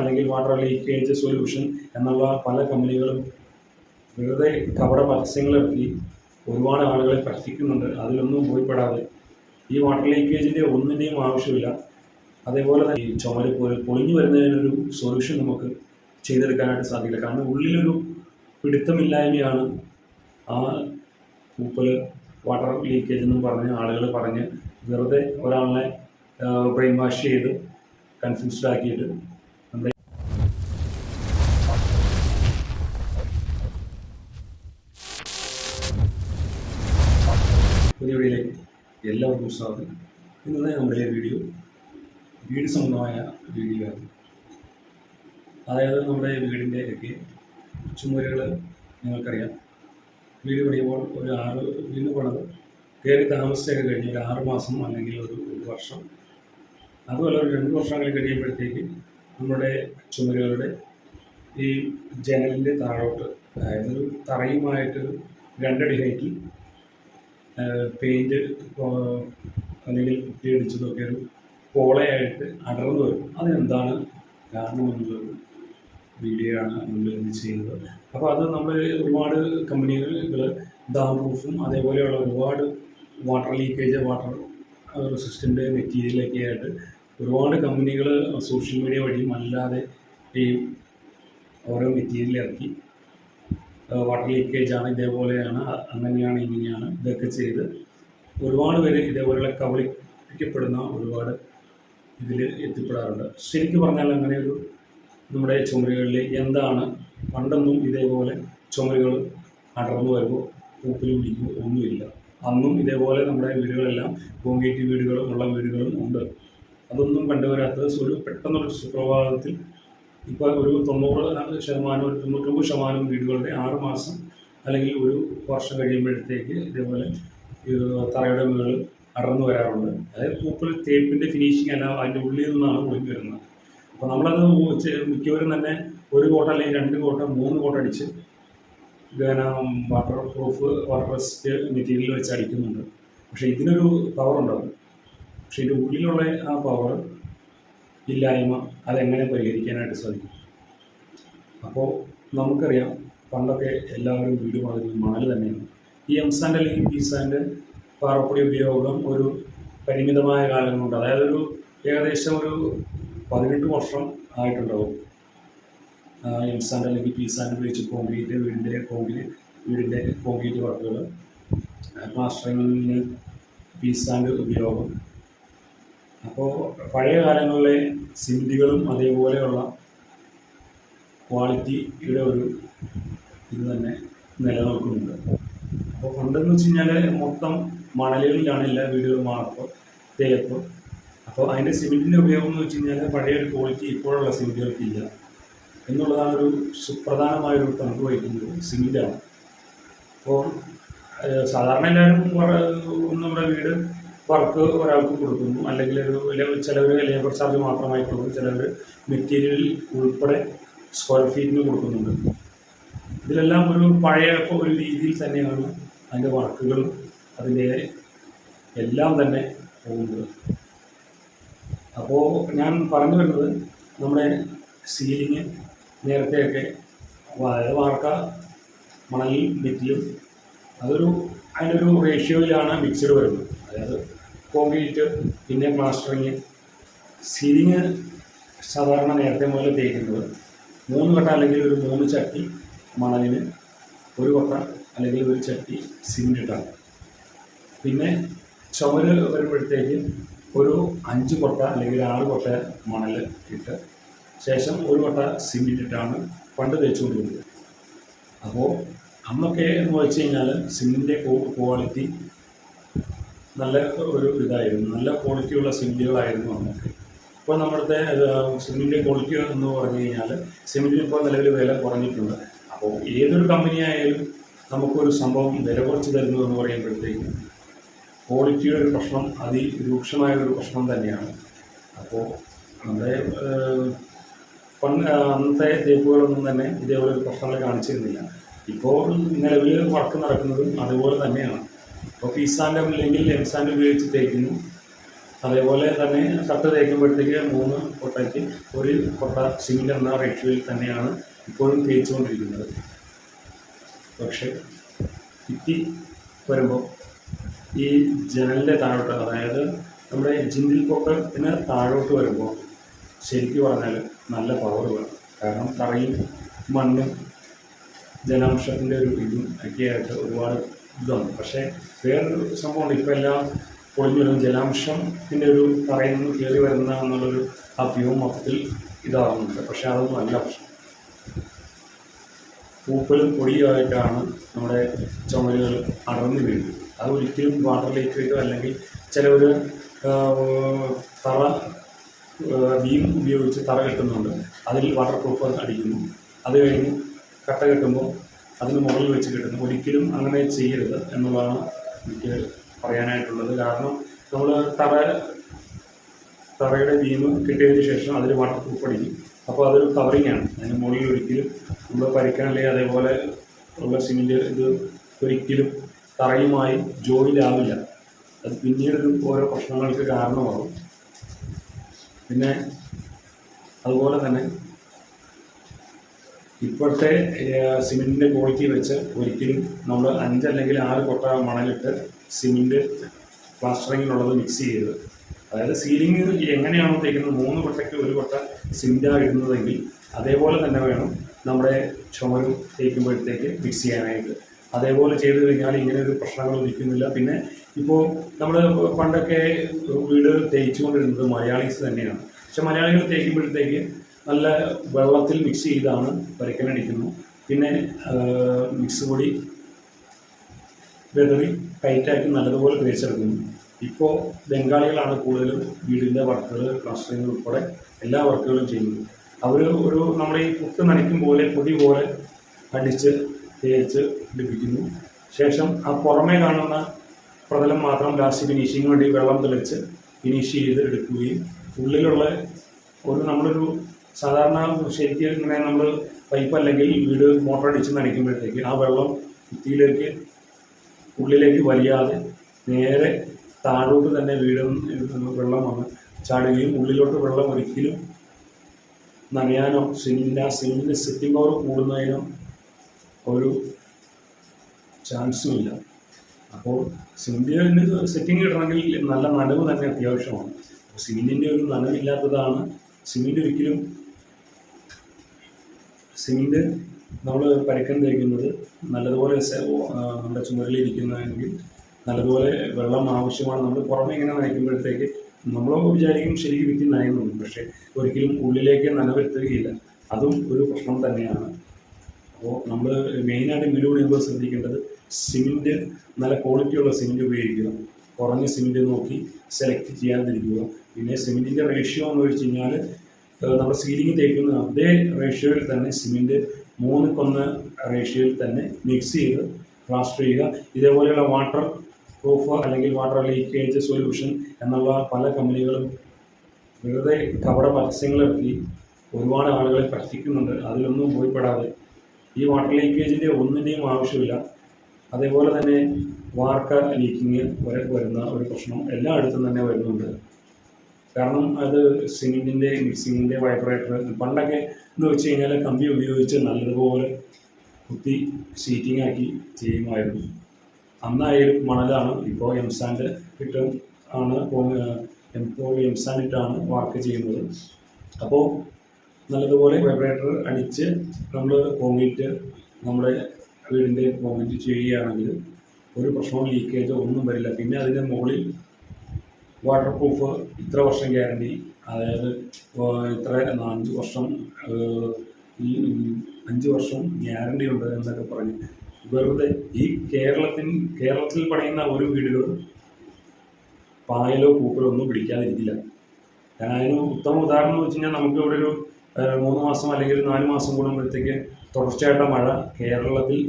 അല്ലെങ്കിൽ water leakage solution എന്നുള്ള പല കമ്പനികളും വെറുതെ കപട പരസ്യങ്ങളിറക്കി ഒരുപാട് ആളുകളെ പറ്റിക്കുന്നുണ്ട്. അതിലൊന്നും പോയിപ്പെടാതെ ഈ വാട്ടർ ലീക്കേജിൻ്റെ ഒന്നിൻ്റെയും ആവശ്യമില്ല. അതേപോലെ തന്നെ ഈ ചുമര് പൊളിഞ്ഞു വരുന്നതിനൊരു സൊല്യൂഷൻ നമുക്ക് ചെയ്തെടുക്കാനായിട്ട് സാധിക്കില്ല. കാരണം ഉള്ളിലൊരു പിടുത്തമില്ലായ്മയാണ് ആ പൂപ്പൽ വാട്ടർ ലീക്കേജ് എന്നും പറഞ്ഞ് ആളുകൾ പറഞ്ഞ് വെറുതെ ഒരാളെ ബ്രെയിൻ വാഷ് ചെയ്ത് കൺഫ്യൂസ്ഡ് ആക്കിയിട്ട് നമ്മുടെ പുതിയ വീഡിയോയിലേക്ക് എല്ലാവർക്കും സ്വാഗതം. ഇന്നത്തെ നമ്മുടെ വീട് സംബന്ധമായ വീഡിയോ ആണ്. അതായത് നമ്മുടെ വീടിൻ്റെ ഒക്കെ ചുമരുകൾ നിങ്ങൾക്കറിയാം. വീട് പണിയുമ്പോൾ വീട് പണിത് കയറി താമസിച്ചൊക്കെ കഴിഞ്ഞ് ഒരു 6 മാസം അല്ലെങ്കിൽ ഒരു വർഷം, അതുപോലെ ഒരു 2 വർഷങ്ങൾ കഴിയുമ്പോഴത്തേക്ക് നമ്മുടെ ചുമരുകളുടെ ഈ ജനലിൻ്റെ താഴോട്ട്, അതായത് ഒരു തറയുമായിട്ട് 2 അടി ഹൈറ്റിൽ പെയിൻറ്റ് അല്ലെങ്കിൽ കുത്തിയടിച്ചതൊക്കെ ഒരു പോളയായിട്ട് അടർന്നു വരും. അതിനെന്താണ് കാരണമെന്നുള്ളൊരു വീഡിയോ ആണ് നമ്മൾ ഇത് ചെയ്യുന്നത്. അപ്പോൾ അത് നമ്മൾ ഒരുപാട് കമ്പനികൾ ഡാം പ്രൂഫും അതേപോലെയുള്ള ഒരുപാട് വാട്ടർ ലീക്കേജ്, വാട്ടർ റെസിസ്റ്റൻ്റ് മെറ്റീരിയലൊക്കെ ആയിട്ട് ഒരുപാട് കമ്പനികൾ സോഷ്യൽ മീഡിയ വഴിയും അല്ലാതെ ഈ ഓരോ മെറ്റീരിയൽ ഇറക്കി വാട്ടർ ലീക്കേജാണ്, ഇതേപോലെയാണ്, അങ്ങനെയാണ്, ഇങ്ങനെയാണ് ഇതൊക്കെ ചെയ്ത് ഒരുപാട് പേര് ഇതേപോലെയുള്ള കബളിപ്പിക്കപ്പെടുന്ന ഒരുപാട് ഇതിൽ എത്തിപ്പെടാറുണ്ട്. ശരിക്കും പറഞ്ഞാൽ അങ്ങനെ ഒരു നമ്മുടെ ചുമരുകളിൽ എന്താണ്, പണ്ടൊന്നും ഇതേപോലെ ചുമരുകൾ അടർന്നു വരുമ്പോൾ പൂപ്പൽ പിടിക്കുകയോ ഒന്നുമില്ല. അന്നും ഇതേപോലെ നമ്മുടെ വീടുകളെല്ലാം കോൺക്രീറ്റ് വീടുകളും ഉള്ള വീടുകളും ഉണ്ട്. അതൊന്നും കണ്ടുവരാത്തത് ഒരു പെട്ടെന്നൊരു സുപ്രഭാതത്തിൽ ഇപ്പോൾ ഒരു 90% ഒരു 99% വീടുകളുടെ 6 മാസം അല്ലെങ്കിൽ ഒരു വർഷം കഴിയുമ്പോഴത്തേക്ക് ഇതേപോലെ തറയുടെ മുകളിൽ അടർന്നു വരാറുണ്ട്. അതായത് പൂപ്പൽ തേപ്പിൻ്റെ ഫിനിഷിങ് അല്ല, അതിൻ്റെ ഉള്ളിൽ നിന്നാണ് ഒളിഞ്ഞു വരുന്നത്. അപ്പോൾ നമ്മളത് മിക്കവരും തന്നെ 1 കോട്ട അല്ലെങ്കിൽ 2 കോട്ട 3 കോട്ട അടിച്ച് water proof water resist material വെച്ച് അടിക്കുന്നുണ്ട്. പക്ഷേ ഇതിനൊരു പവർ ഉണ്ടാകും. പക്ഷേ ഇതിൻ്റെ ഉള്ളിലുള്ള ആ പവർ ഇല്ലായ്മ അതെങ്ങനെ പരിഹരിക്കാനായിട്ട് സാധിക്കും? അപ്പോൾ നമുക്കറിയാം, പണ്ടൊക്കെ എല്ലാവരും വീട് പണിത് മണൽ തന്നെയാണ്. ഈ എംസാൻഡ് അല്ലെങ്കിൽ പീസാൻഡ് പാറപ്പൊടി ഉപയോഗം ഒരു പരിമിതമായ കാലം കൊണ്ട്, അതായത് ഒരു ഏകദേശം ഒരു 18 വർഷം ആയിട്ടുണ്ടാവും. എംസാൻഡ് അല്ലെങ്കിൽ പീസാൻഡ് ഉപയോഗിച്ച് വീടിൻ്റെ കോൺക്രീറ്റ് വർക്കുകൾ, പ്ലാസ്റ്ററിങ്ങിന് പീസാൻഡ് ഉപയോഗം. അപ്പോൾ പഴയ കാലങ്ങളിലെ സിമെൻറ്റുകളും അതേപോലെയുള്ള ക്വാളിറ്റിയുടെ ഒരു ഇത് തന്നെ നിലനിൽക്കുന്നുണ്ട്. അപ്പോൾ പണ്ടെന്ന് വെച്ച് കഴിഞ്ഞാൽ മൊത്തം മണലുകളിലാണ് എല്ലാ വീടുകളും തേപ്പ്. അപ്പോൾ അതിൻ്റെ സിമെൻറ്റിൻ്റെ ഉപയോഗം എന്ന് വെച്ച് കഴിഞ്ഞാൽ പഴയൊരു ക്വാളിറ്റി ഇപ്പോഴുള്ള സിമെൻറ്റുകൾക്കില്ല എന്നുള്ളതാണ് ഒരു സുപ്രധാനമായൊരു പങ്ക് വഹിക്കുന്നത് സിമെൻറ്റാണ്. അപ്പോൾ സാധാരണ എല്ലാവരും നമ്മുടെ വീട് വർക്ക് ഒരാൾക്ക് കൊടുക്കുന്നു, അല്ലെങ്കിൽ ചിലവർ ലേബർ ചാർജ് മാത്രമായി കൊടുക്കും, ചിലവർ മെറ്റീരിയൽ ഉൾപ്പെടെ സ്ക്വയർ ഫീറ്റിന് കൊടുക്കുന്നുണ്ട്. ഇതിലെല്ലാം ഒരു പഴയ ഒരു രീതിയിൽ തന്നെയാണ് അതിൻ്റെ വർക്കുകളും അതിൻ്റെ എല്ലാം തന്നെ പോകുന്നത്. അപ്പോൾ ഞാൻ പറഞ്ഞു വരുന്നത്, നമ്മുടെ സീലിങ് നേരത്തെയൊക്കെ വാർക്ക മണലിൽ ഭിത്തിയും അതിനൊരു റേഷ്യോയിലാണ് മിക്സഡ് വരുന്നത്. അതായത് കോൺക്രീറ്റ് പിന്നെ പ്ലാസ്റ്ററിങ്. സീലിങ് സാധാരണ നേരത്തെ മുതൽ തേക്കുന്നത് 3 കട്ട അല്ലെങ്കിൽ ഒരു 3 ചട്ടി മണലിന് 1 കൊട്ട അല്ലെങ്കിൽ 1 ചട്ടി സിമെൻറ്റ് ഇട്ടാണ്. പിന്നെ ചുമര് വരുമ്പോഴത്തേക്ക് ഒരു 5 കൊട്ട അല്ലെങ്കിൽ 6 കൊട്ട മണൽ ഇട്ട് ശേഷം 1 കൊട്ട സിമെൻറ്റ് ഇട്ടാണ് പണ്ട് തേച്ചുകൊണ്ടിരുന്നത്. അപ്പോൾ അന്നൊക്കെ എന്ന് വെച്ച് കഴിഞ്ഞാൽ സിമെൻറ്റിൻ്റെ ക്വാളിറ്റി നല്ല ഒരു ഇതായിരുന്നു, നല്ല ക്വാളിറ്റിയുള്ള സിമെൻറ്റുകളായിരുന്നു അന്നൊക്കെ. ഇപ്പോൾ നമ്മുടെ സിമെൻറ്റിൻ്റെ ക്വാളിറ്റി എന്ന് പറഞ്ഞു കഴിഞ്ഞാൽ സിമെൻറ്റിന് ഇപ്പോൾ നിലവിൽ വില കുറഞ്ഞിട്ടുണ്ട്. അപ്പോൾ ഏതൊരു കമ്പനി ആയാലും നമുക്കൊരു സംഭവം വില കുറച്ച് തരുന്നു എന്ന് പറയുമ്പോഴത്തേക്കും ക്വാളിറ്റിയുടെ ഒരു പ്രശ്നം അതിരൂക്ഷമായൊരു പ്രശ്നം തന്നെയാണ്. അപ്പോൾ നമ്മുടെ അന്നത്തെ തേപ്പുകളൊന്നും തന്നെ ഇതേപോലെ ഒരു പ്രശ്നങ്ങൾ കാണിച്ചിരുന്നില്ല. ഇപ്പോൾ നിലവിൽ വർക്ക് നടക്കുന്നതും അതുപോലെ തന്നെയാണ്. അപ്പോൾ പീസാൻഡ് അല്ലെങ്കിൽ എംസാൻഡ് ഉപയോഗിച്ച് തേക്കുന്നു. അതേപോലെ തന്നെ തട്ട് തേക്കുമ്പോഴത്തേക്ക് 3 കൊട്ടയ്ക്ക് 1 കൊട്ട സിമെൻ്റ് എന്ന റേഷ്യോയിൽ തന്നെയാണ് ഇപ്പോഴും തേച്ചുകൊണ്ടിരിക്കുന്നത്. പക്ഷേ ഭിത്തി വരുമ്പോൾ ഈ ജനലിൻ്റെ താഴോട്ട്, അതായത് നമ്മുടെ ജിൻഡിൽ പൊക്കത്തിന് താഴോട്ട് വരുമ്പോൾ ശരിക്കും പറഞ്ഞാൽ നല്ല പവർ വേണം. കാരണം തറയും മണ്ണും ജലാംശത്തിൻ്റെ ഒരു ഇതും ഒക്കെയായിട്ട് ഒരുപാട് ഇതുണ്ട്. പക്ഷേ വേറൊരു സംഭവമുണ്ട്, ഇപ്പോൾ എല്ലാം പൊളിഞ്ഞു വരുന്ന ജലാംശത്തിൻ്റെ ഒരു തറയിൽ നിന്ന് കയറി വരുന്ന എന്നുള്ളൊരു ആ വ്യൂ മൊത്തത്തിൽ ഇതാകുന്നുണ്ട്. പക്ഷേ അതൊന്നും അല്ല പ്രശ്നം. പൂപ്പലും പൊടിയുമായിട്ടാണ് നമ്മുടെ ചുമരുകൾ അടർന്നു വീഴുന്നത്. അത് ഒരിക്കലും വാട്ടർ ലീക്കേജോ അല്ലെങ്കിൽ ചിലവർ തറ ബീം ഉപയോഗിച്ച് തറ കെട്ടുന്നുണ്ട്, അതിൽ വാട്ടർ പ്രൂഫ് അടിക്കുന്നു, അത് കഴിഞ്ഞ് കട്ട കെട്ടുമ്പോൾ അതിന് മുകളിൽ വെച്ച് കെട്ടുന്നു. ഒരിക്കലും അങ്ങനെ ചെയ്യരുത് എന്നുള്ളതാണ് എനിക്ക് പറയാനായിട്ടുള്ളത്. കാരണം നമ്മൾ തറയുടെ ബീം കെട്ടിയതിന് ശേഷം അതിൽ വാട്ടർ പ്രൂഫ് അടിക്കും. അപ്പോൾ അതൊരു കവറിങ്ങാണ്. അതിന് മുകളിൽ ഒരിക്കലും നമ്മൾ പരിക്കാൻ അല്ലെങ്കിൽ അതേപോലെ ഉള്ള സിമെൻറ്റ് ഇത് ഒരിക്കലും തറയുമായി ജോയിൻ്റ് ആവില്ല. അത് പിന്നീടൊരു ഓരോ പ്രശ്നങ്ങൾക്ക് കാരണമാകും. പിന്നെ അതുപോലെ തന്നെ ഇപ്പോഴത്തെ സിമെൻറ്റിൻ്റെ ക്വാളിറ്റി വെച്ച് ഒരിക്കലും നമ്മൾ 5 അല്ലെങ്കിൽ 6 കൊട്ട മണലിട്ട് സിമെൻറ്റ് പ്ലാസ്റ്ററിങ്ങിനുള്ളത് മിക്സ് ചെയ്യരുത്. അതായത് സീലിംഗ് എങ്ങനെയാണോ തേക്കുന്നത് 3 കൊട്ടയ്ക്ക് 1 കൊട്ട സിമെൻറ്റാണ് ഇടുന്നതെങ്കിൽ അതേപോലെ തന്നെ വേണം നമ്മുടെ ചുമരും തേക്കുമ്പോഴത്തേക്ക് മിക്സ് ചെയ്യാനായിട്ട്. അതേപോലെ ചെയ്ത് കഴിഞ്ഞാൽ ഇങ്ങനെ ഒരു പ്രശ്നങ്ങൾ ഉദിക്കുന്നില്ല. പിന്നെ ഇപ്പോൾ നമ്മൾ പണ്ടൊക്കെ വീട് തേച്ചുകൊണ്ടിരുന്നത് മലയാളീസ് തന്നെയാണ്. പക്ഷെ മലയാളികൾ തേക്കുമ്പോഴത്തേക്ക് നല്ല വെള്ളത്തിൽ മിക്സ് ചെയ്താണ് വരയ്ക്കാനടിക്കുന്നു. പിന്നെ മിക്സ് പൊടി വെതറി ടൈറ്റാക്കി നല്ലതുപോലെ തേച്ചെടുക്കുന്നു. ഇപ്പോൾ ബംഗാളികളാണ് കൂടുതലും വീടിൻ്റെ വർക്കുകൾ, പ്ലാസ്റ്ററിങ് ഉൾപ്പെടെ എല്ലാ വർക്കുകളും ചെയ്യുന്നത്. അവർ ഒരു നമ്മുടെ ഈ പുട്ട് നനയ്ക്കും പോലെ പൊടി പോലെ അടിച്ച് തേച്ച് ലഭിക്കുന്നു. ശേഷം ആ പുറമേ കാണുന്ന പ്രതലം മാത്രം ലാസ്റ്റ് ഫിനിഷിങ്ങിന് വേണ്ടി വെള്ളം തെളിച്ച് ഫിനിഷ് ചെയ്ത് എടുക്കുകയും ഉള്ളിലുള്ള നമ്മളൊരു സാധാരണ ശരിക്കും ഇങ്ങനെ നമ്മൾ പൈപ്പ് അല്ലെങ്കിൽ വീട് മോട്ടർ അടിച്ച് നനയ്ക്കുമ്പോഴത്തേക്ക് ആ വെള്ളം ഭിത്തിയിലേക്ക് ഉള്ളിലേക്ക് വലിയാതെ നേരെ താഴോട്ട് തന്നെ വെള്ളം വന്ന് ചാടുകയും ഉള്ളിലോട്ട് വെള്ളം ഒരിക്കലും നനയാനോ സിമെൻറ്റിൻ്റെ സെറ്റിംഗ് പവർ കൂടുന്നതിനോ ഒരു ചാൻസും ഇല്ല. അപ്പോൾ സിമെൻറ്റിന് സെറ്റിംഗ് ഇടണമെങ്കിൽ നല്ല നനവ് തന്നെ അത്യാവശ്യമാണ്. സിമെൻറ്റിൻ്റെ ഒരു നനവില്ലാത്തതാണ് സിമെൻറ്റ് നമ്മൾ പരക്കം തേക്കുന്നത് നല്ലതുപോലെ നമ്മുടെ ചുമരിലിരിക്കുന്നതെങ്കിൽ നല്ലതുപോലെ വെള്ളം ആവശ്യമാണ്. നമ്മൾ പുറമെ ഇങ്ങനെ നനയ്ക്കുമ്പോഴത്തേക്ക് നമ്മൾ വിചാരിക്കും ശരിക്കും ഭിത്തി നനയുന്നുണ്ട്, പക്ഷേ ഒരിക്കലും ഉള്ളിലേക്ക് നനവെത്തുകയില്ല. അതും ഒരു പ്രശ്നം തന്നെയാണ്. അപ്പോൾ നമ്മൾ മെയിനായിട്ട് വീഡിയോ ചെയ്യുമ്പോൾ ശ്രദ്ധിക്കേണ്ടത് സിമെൻറ്റ് നല്ല ക്വാളിറ്റിയുള്ള സിമെൻറ്റ് ഉപയോഗിക്കുക, കുറഞ്ഞ സിമെൻറ്റ് നോക്കി സെലക്ട് ചെയ്യാതിരിക്കുക. പിന്നെ സിമെൻറ്റിൻ്റെ റേഷ്യോ എന്ന് വെച്ച് കഴിഞ്ഞാൽ നമ്മൾ സീലിംഗ് തേക്കുന്ന അതേ റേഷ്യോയിൽ തന്നെ സിമെൻറ്റ് 3:1 റേഷ്യോയിൽ തന്നെ മിക്സ് ചെയ്ത് പ്ലാസ്റ്റർ ചെയ്യുക. ഇതേപോലെയുള്ള വാട്ടർ പ്രൂഫ് അല്ലെങ്കിൽ വാട്ടർ ലീക്കേജ് സൊല്യൂഷൻ എന്നുള്ള പല കമ്പനികളും വെറുതെ കപട പരസ്യങ്ങളിറക്കി ഒരുപാട് ആളുകളെ പറ്റിക്കുന്നുണ്ട്. അതിലൊന്നും പോയിപ്പെടാതെ ഈ വാട്ടർ ലീക്കേജിൻ്റെ ഒന്നിൻ്റെയും ആവശ്യമില്ല. അതേപോലെ തന്നെ വാർക്ക ലീക്കിങ് വരുന്ന ഒരു പ്രശ്നം എല്ലായിടത്തും തന്നെ വരുന്നുണ്ട്. കാരണം അത് സിമെൻറ്റിൻ്റെ മിക്സിങ്ങിൻ്റെ വൈബ്രേറ്റർ പണ്ടൊക്കെ എന്ന് വെച്ച് കഴിഞ്ഞാൽ കമ്പി ഉപയോഗിച്ച് നല്ലതുപോലെ കുത്തി സീറ്റിംഗ് ആക്കി ചെയ്യുമായിരുന്നു. അന്നായാലും മണലാണ്. ഇപ്പോൾ എംസാൻഡ് ഇട്ടും ആണ് എംസാൻഡ് ഇട്ടാണ് വർക്ക് ചെയ്യുന്നത്. അപ്പോൾ നല്ലതുപോലെ വൈബ്രേറ്റർ അടിച്ച് നമ്മൾ കോൺക്രീറ്റ് നമ്മുടെ വീടിൻ്റെ കോൺക്രീറ്റ് ചെയ്യുകയാണെങ്കിൽ ഒരു പ്രശ്നവും ലീക്കേജോ ഒന്നും വരില്ല. പിന്നെ അതിൻ്റെ മുകളിൽ വാട്ടർ പ്രൂഫ് ഇത്ര വർഷം ഗ്യാരണ്ടി, അതായത് ഇത്ര 5 വർഷം 5 വർഷം ഗ്യാരണ്ടി ഉണ്ട് എന്നൊക്കെ പറഞ്ഞ് വെറുതെ ഈ കേരളത്തിൽ പണിയുന്ന ഒരു വീടുകളും പായലോ പൂക്കളോ ഒന്നും പിടിക്കാതിരിക്കില്ല. ഞാൻ അതിന് ഉത്തമ ഉദാഹരണം എന്ന് വെച്ച് കഴിഞ്ഞാൽ നമുക്ക് ഇവിടെ ഒരു 3 മാസം അല്ലെങ്കിൽ 4 മാസം കൂടുമ്പോഴത്തേക്ക് തുടർച്ചയായിട്ട് മഴ കേരളത്തിൽ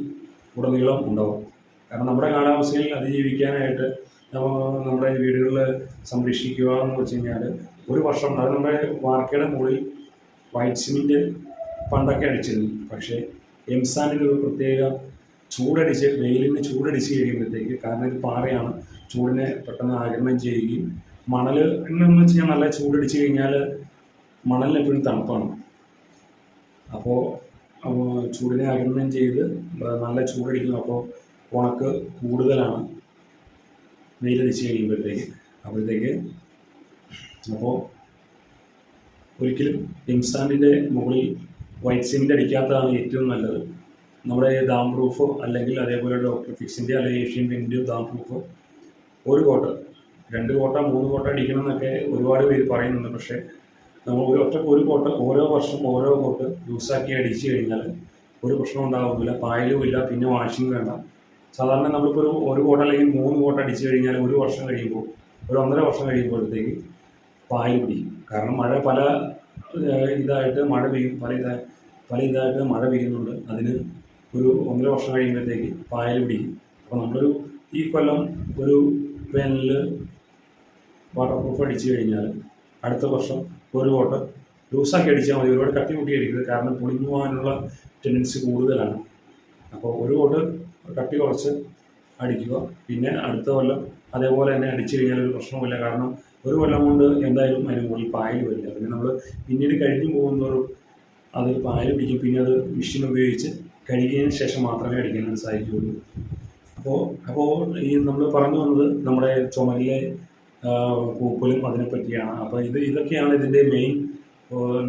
ഉടനീളം ഉണ്ടാവും. കാരണം നമ്മുടെ കാലാവസ്ഥയിൽ അതിജീവിക്കാനായിട്ട് നമ്മുടെ വീടുകളിൽ സംരക്ഷിക്കുക എന്ന് വെച്ച് കഴിഞ്ഞാൽ ഒരു വർഷം അത് നമ്മുടെ വാർക്കയുടെ മുകളിൽ വൈറ്റ് സിമെൻറ്റ് പണ്ടൊക്കെ അടിച്ചിരുന്നു. പക്ഷേ എംസാൻഡിന് ഒരു പ്രത്യേക വെയിലിന് ചൂടടിച്ച് കഴിയുമ്പോഴത്തേക്ക്, കാരണം ഇത് പാറയാണ്, ചൂടിനെ പെട്ടെന്ന് ആഗിരണം ചെയ്യുകയും മണൽ എന്ന് വെച്ച് കഴിഞ്ഞാൽ നല്ല ചൂടടിച്ച് കഴിഞ്ഞാൽ മണലിന് എപ്പോഴും തണുപ്പാണ്. അപ്പോൾ ചൂടിനെ അകന്നും ചെയ്ത് നല്ല ചൂടടിക്കുന്നു. അപ്പോൾ ഉണക്ക് കൂടുതലാണ് വെയിലടിച്ച് കഴിയുമ്പോഴത്തേക്ക്. അപ്പോൾ ഒരിക്കലും എംസാൻഡിൻ്റെ മുകളിൽ വൈറ്റ് സിമെൻ്റ് അടിക്കാത്തതാണ് ഏറ്റവും നല്ലത്. നമ്മുടെ ദാം പ്രൂഫോ അല്ലെങ്കിൽ അതേപോലെ ഡോക്ടർ ഫിക്സിൻ്റെ അല്ലെങ്കിൽ ഏഷ്യൻ പെയിൻറ്റ് ദാം പ്രൂഫോ ഒരു കോട്ട് 2 കോട്ട 3 കോട്ട അടിക്കണം എന്നൊക്കെ ഒരുപാട് പേര് പറയുന്നുണ്ട്. പക്ഷേ നമ്മൾ ഒരു കോട്ട് ഓരോ വർഷം ഓരോ കോട്ട് യൂസാക്കി അടിച്ചു കഴിഞ്ഞാൽ ഒരു പ്രശ്നം ഉണ്ടാകുന്നില്ല, പായലും ഇല്ല, പിന്നെ വാഷിങ് വേണ്ട. സാധാരണ നമ്മളിപ്പോൾ ഒരു കോട്ട അല്ലെങ്കിൽ 3 കോട്ട അടിച്ചു കഴിഞ്ഞാൽ ഒരു വർഷം കഴിയുമ്പോൾ, ഒരു 1.5 വർഷം കഴിയുമ്പോഴത്തേക്ക് പായൽ പിടിക്കും. കാരണം മഴ പല ഇതായിട്ട് മഴ പെയ്യും, പല ഇതായിട്ട് മഴ പെയ്യുന്നുണ്ട്. അതിന് ഒരു 1.5 വർഷം കഴിയുമ്പോഴത്തേക്ക് പായൽ പിടിക്കും. അപ്പോൾ നമ്മളൊരു ഈ കൊല്ലം ഒരു വേനലിൽ വാട്ടർ പ്രൂഫ് അടിച്ചു കഴിഞ്ഞാൽ അടുത്ത വർഷം ഒരു കോട്ട് ലൂസാക്കി അടിച്ചാൽ മതി. ഒരുപാട് കട്ടി മുട്ടി അടിക്കരുത്, കാരണം പൊളിഞ്ഞു പോകാനുള്ള ടെൻഡൻസി കൂടുതലാണ്. അപ്പോൾ ഒരു കോട്ട് കട്ടി കുറച്ച് അടിക്കുക. പിന്നെ അടുത്ത കൊല്ലം അതേപോലെ തന്നെ അടിച്ചു കഴിഞ്ഞാൽ ഒരു പ്രശ്നമില്ല. കാരണം ഒരു കൊല്ലം കൊണ്ട് എന്തായാലും അതിന് മുകളിൽ പായൽ വരില്ല. പിന്നെ നമ്മൾ പിന്നീട് കഴിഞ്ഞു പോകുന്നതോറും അതിൽ പായൽ പിടിക്കും. പിന്നെ അത് മെഷീൻ ഉപയോഗിച്ച് കഴുകിയതിന് ശേഷം മാത്രമേ അടിക്കാനായിട്ട് സാധിക്കുകയുള്ളൂ. അപ്പോൾ ഈ നമ്മൾ പറഞ്ഞു വന്നത് നമ്മുടെ ചുമലിലെ പൂപ്പലും അതിനെപ്പറ്റിയാണ്. അപ്പോൾ ഇതൊക്കെയാണ് ഇതിൻ്റെ മെയിൻ.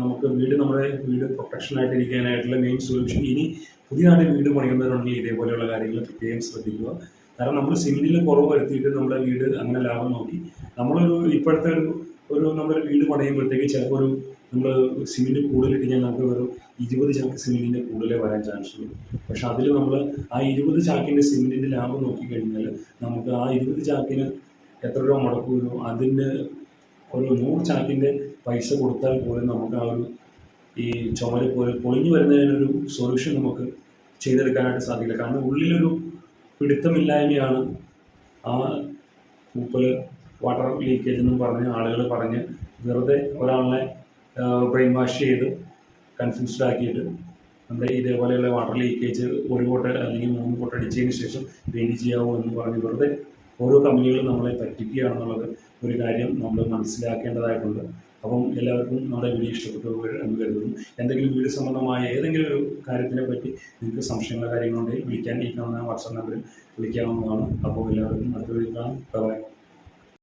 നമുക്ക് നമ്മുടെ വീട് പ്രൊട്ടക്ഷനായിട്ടിരിക്കാനായിട്ടുള്ള മെയിൻ സൊല്യൂഷൻ. ഇനി പുതിയതായിട്ട് വീട് പണിയുന്നവരുണ്ടെങ്കിൽ ഇതേപോലെയുള്ള കാര്യങ്ങൾ പ്രത്യേകം ശ്രദ്ധിക്കുക. കാരണം നമ്മൾ സിമെൻറ്റിൽ കുറവ് വരുത്തിയിട്ട് നമ്മുടെ വീട് അങ്ങനെ ലാഭം നോക്കി ഇപ്പോഴത്തെ നമ്മളൊരു വീട് പണിയുമ്പോഴത്തേക്ക് ചിലപ്പോൾ നമ്മൾ സിമെൻറ്റ് കൂടുതലിട്ട് കഴിഞ്ഞാൽ നമുക്ക് വെറും 20 ചാക്ക് സിമെൻറ്റിൻ്റെ കൂടുതലേ വരാൻ ചാൻസ് ഉള്ളൂ. പക്ഷെ അതിൽ നമ്മൾ ആ 20 ചാക്കിൻ്റെ സിമെൻറ്റിൻ്റെ ലാഭം നോക്കിക്കഴിഞ്ഞാൽ നമുക്ക് ആ 20 ചാക്കിന് എത്ര രൂപ മുടക്ക് വരും, അതിന് ഒരു 100 ചാക്കിൻ്റെ പൈസ കൊടുത്താൽ പോലും നമുക്ക് ആ ഈ ചുമര് പോലെ പൊളിഞ്ഞു വരുന്നതിനൊരു സൊല്യൂഷൻ നമുക്ക് ചെയ്തെടുക്കാനായിട്ട് സാധിക്കില്ല. കാരണം ഉള്ളിലൊരു പിടുത്തമില്ലായ്മയാണ് ആ പൂപ്പൽ, വാട്ടർ ലീക്കേജ് എന്നും പറഞ്ഞ് ആളുകൾ പറഞ്ഞ് വെറുതെ ഒരാളെ ബ്രെയിൻ വാഷ് ചെയ്ത് കൺഫ്യൂസ്ഡ് ആക്കിയിട്ട് നമ്മുടെ ഇതേപോലെയുള്ള വാട്ടർ ലീക്കേജ് ഒരു കോട്ട അല്ലെങ്കിൽ 3 കോട്ട അടിച്ചതിന് ശേഷം പെയിൻറ്റ് ചെയ്യാവോ എന്ന് പറഞ്ഞ് വെറുതെ ഓരോ കമ്പനികളും നമ്മളെ പറ്റിക്കുകയാണെന്നുള്ളത് ഒരു കാര്യം നമ്മൾ മനസ്സിലാക്കേണ്ടതായിട്ടുണ്ട്. അപ്പം എല്ലാവർക്കും നമ്മുടെ വീഡിയോ ഇഷ്ടപ്പെട്ടു എന്ന് കരുതുന്നു. എന്തെങ്കിലും വീട് സംബന്ധമായ ഏതെങ്കിലും ഒരു കാര്യത്തിനെ പറ്റി നിങ്ങൾക്ക് സംശയങ്ങളോ കാര്യങ്ങളുണ്ടെങ്കിൽ വിളിക്കാൻ ഈ കാണുന്ന വാട്സാപ്പ് നമ്പറിൽ വിളിക്കാവുന്നതാണ്. അപ്പോൾ എല്ലാവർക്കും അടുത്ത വീഡിയോ കാണാം. ബൈ.